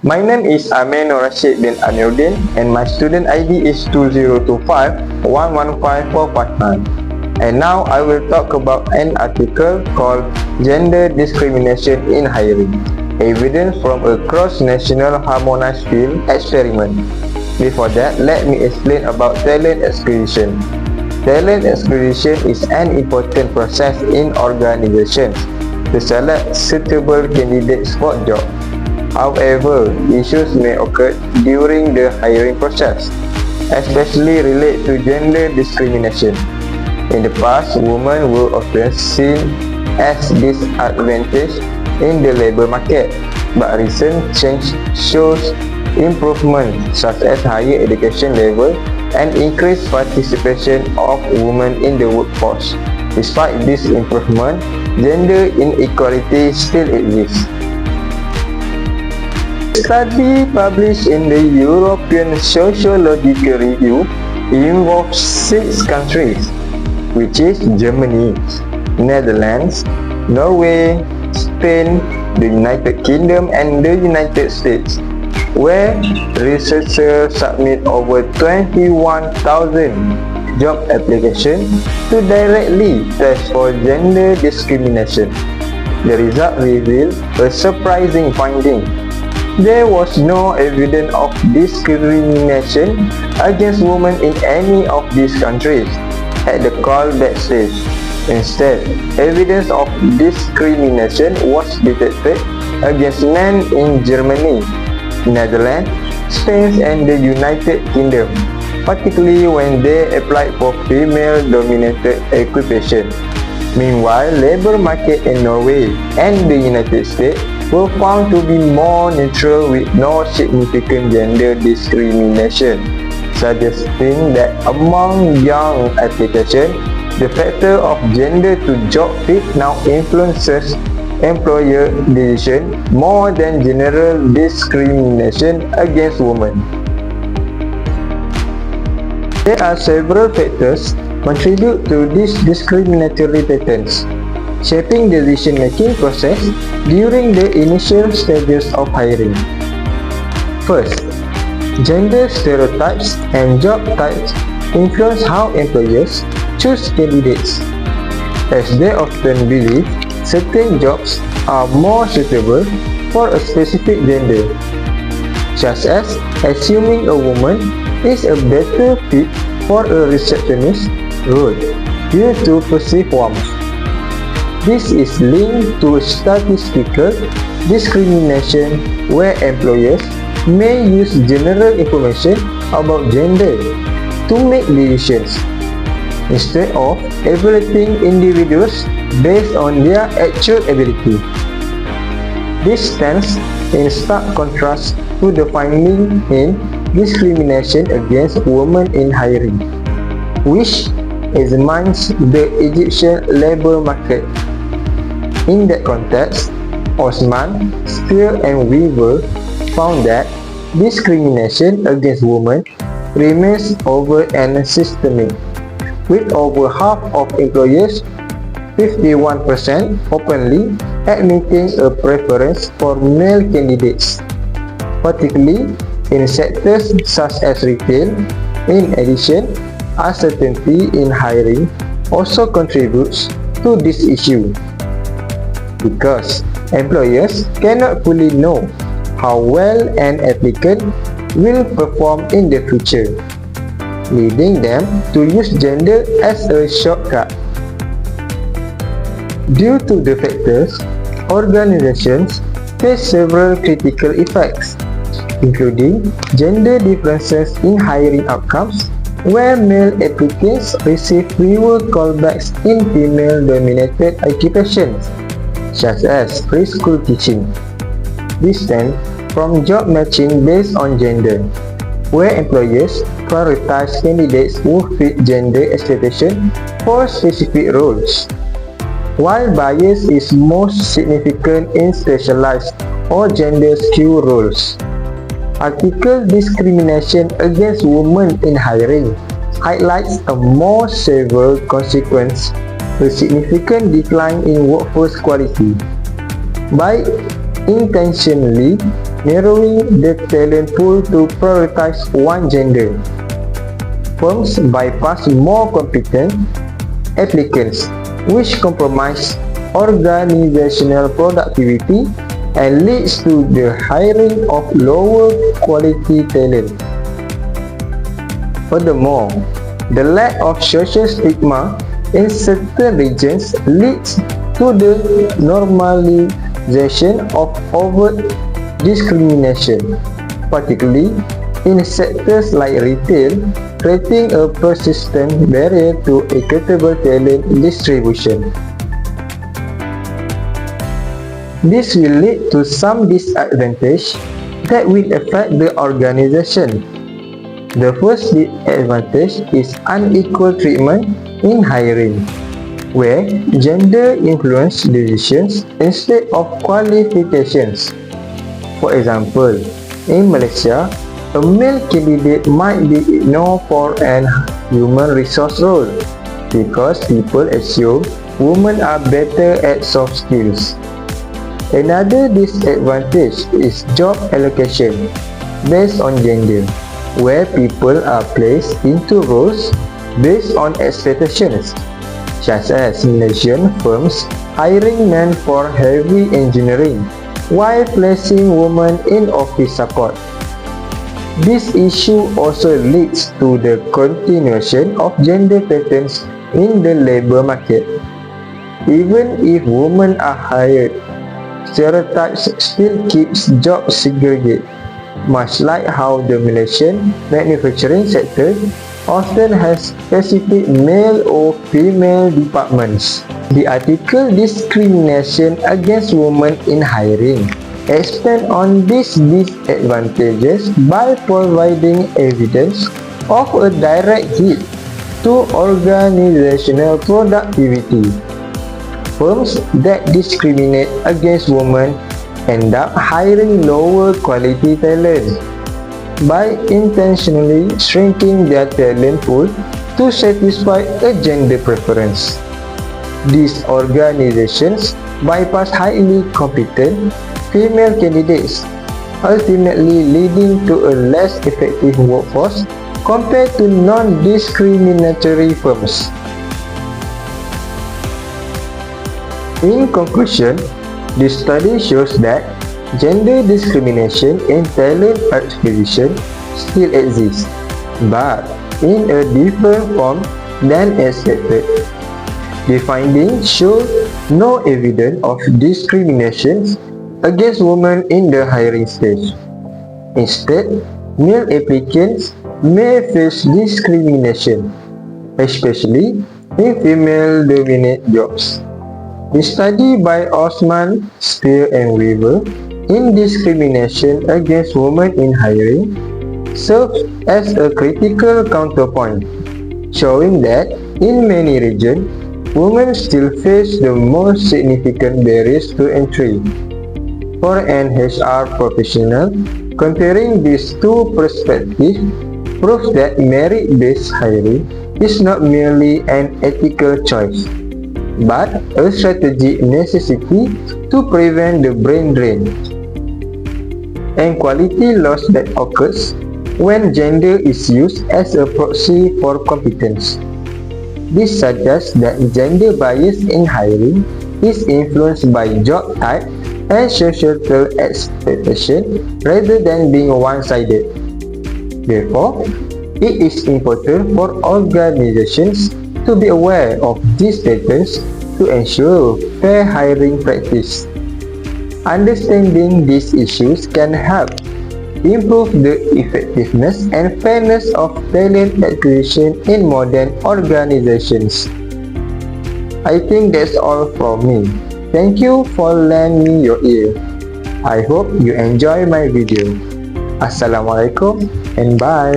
My name is Amin Rashid bin Amiruddin and my student ID is 2025115459. And now I will talk about an article called Gender Discrimination in Hiring, Evidence from a Cross-National Harmonized Field Experiment. Before that, let me explain about talent acquisition. Talent acquisition is an important process in organizations to select suitable candidates for jobs. However, issues may occur during the hiring process, especially related to gender discrimination. In the past, women were often seen as disadvantaged in the labor market, but recent change shows improvement such as higher education level and increased participation of women in the workforce. Despite this improvement, gender inequality still exists. A study published in the European Sociological Review involves 6 countries, which is Germany, Netherlands, Norway, Spain, the United Kingdom and the United States, where researchers submit over 21,000 job applications to directly test for gender discrimination. The result revealed a surprising finding. There was no evidence of discrimination against women in any of these countries at the callback stage. Instead, evidence of discrimination was detected against men in Germany, Netherlands, Spain and the United Kingdom, particularly when they applied for female-dominated occupations. Meanwhile, labor market in Norway and the United States were found to be more neutral with no significant gender discrimination, suggesting that among young applications, the factor of gender to job fit now influences employer decision more than general discrimination against women. There are several factors contribute to these discriminatory patterns, shaping the decision-making process during the initial stages of hiring. First, gender stereotypes and job types influence how employers choose candidates, as they often believe certain jobs are more suitable for a specific gender, such as assuming a woman is a better fit for a receptionist role due to perceived warmth. This is linked to statistical discrimination where employers may use general information about gender to make decisions instead of evaluating individuals based on their actual ability. This stands in stark contrast to the finding in discrimination against women in hiring, which examines the Egyptian labor market. In that context, Osman, Spear and Weaver found that discrimination against women remains overt and systemic, with over half of employers, 51%, openly admitting a preference for male candidates, particularly in sectors such as retail. In addition, uncertainty in hiring also contributes to this issue, because employers cannot fully know how well an applicant will perform in the future, leading them to use gender as a shortcut. Due to the factors, organizations face several critical effects, including gender differences in hiring outcomes, where male applicants receive fewer callbacks in female-dominated occupations, such as preschool teaching. This stems from job matching based on gender, where employers prioritize candidates who fit gender expectations for specific roles, while bias is most significant in specialized or gender-skewed roles. Article Discrimination Against Women in Hiring highlights a more severe consequence, a significant decline in workforce quality. By intentionally narrowing the talent pool to prioritize one gender. Firms bypass more competent applicants, which compromise organizational productivity and leads to the hiring of lower quality talent. Furthermore, the lack of social stigma in certain regions leads to the normalization of overt discrimination, particularly in sectors like retail, creating a persistent barrier to equitable talent distribution. This will lead to some disadvantage that will affect the organization. The first disadvantage is unequal treatment in hiring, where gender influences decisions instead of qualifications. For example, in Malaysia, a male candidate might be ignored for an human resource role because people assume women are better at soft skills. Another disadvantage is job allocation based on gender, where people are placed into roles based on expectations, such as Malaysian firms hiring men for heavy engineering while placing women in office support. This issue also leads to the continuation of gender patterns in the labor market. Even if women are hired, stereotypes still keeps jobs segregated, much like how the Malaysian manufacturing sector often has specific male or female departments. The article Discrimination Against Women in Hiring expand on these disadvantages by providing evidence of a direct hit to organizational productivity. Firms that discriminate against women end up hiring lower quality talent by intentionally shrinking their talent pool to satisfy a gender preference. These organizations bypass highly competent female candidates, ultimately leading to a less effective workforce compared to non-discriminatory firms. In conclusion, this study shows that gender discrimination in talent acquisition still exists, but in a different form than expected. The findings show no evidence of discrimination against women in the hiring stage. Instead, male applicants may face discrimination, especially in female-dominated jobs. The study by Osman, Spear and Weaver in Discrimination Against Women in Hiring serves as a critical counterpoint, showing that in many regions, women still face the most significant barriers to entry. For an HR professional, comparing these two perspectives proves that merit-based hiring is not merely an ethical choice, but a strategic necessity to prevent the brain drain and quality loss that occurs when gender is used as a proxy for competence. This suggests that gender bias in hiring is influenced by job type and societal expectation rather than being one-sided. Therefore, it is important for organizations to be aware of these patterns to ensure fair hiring practice. Understanding these issues can help improve the effectiveness and fairness of talent acquisition in modern organizations. I think that's all from me. Thank you for lending me your ear. I hope you enjoy my video. Assalamualaikum and bye.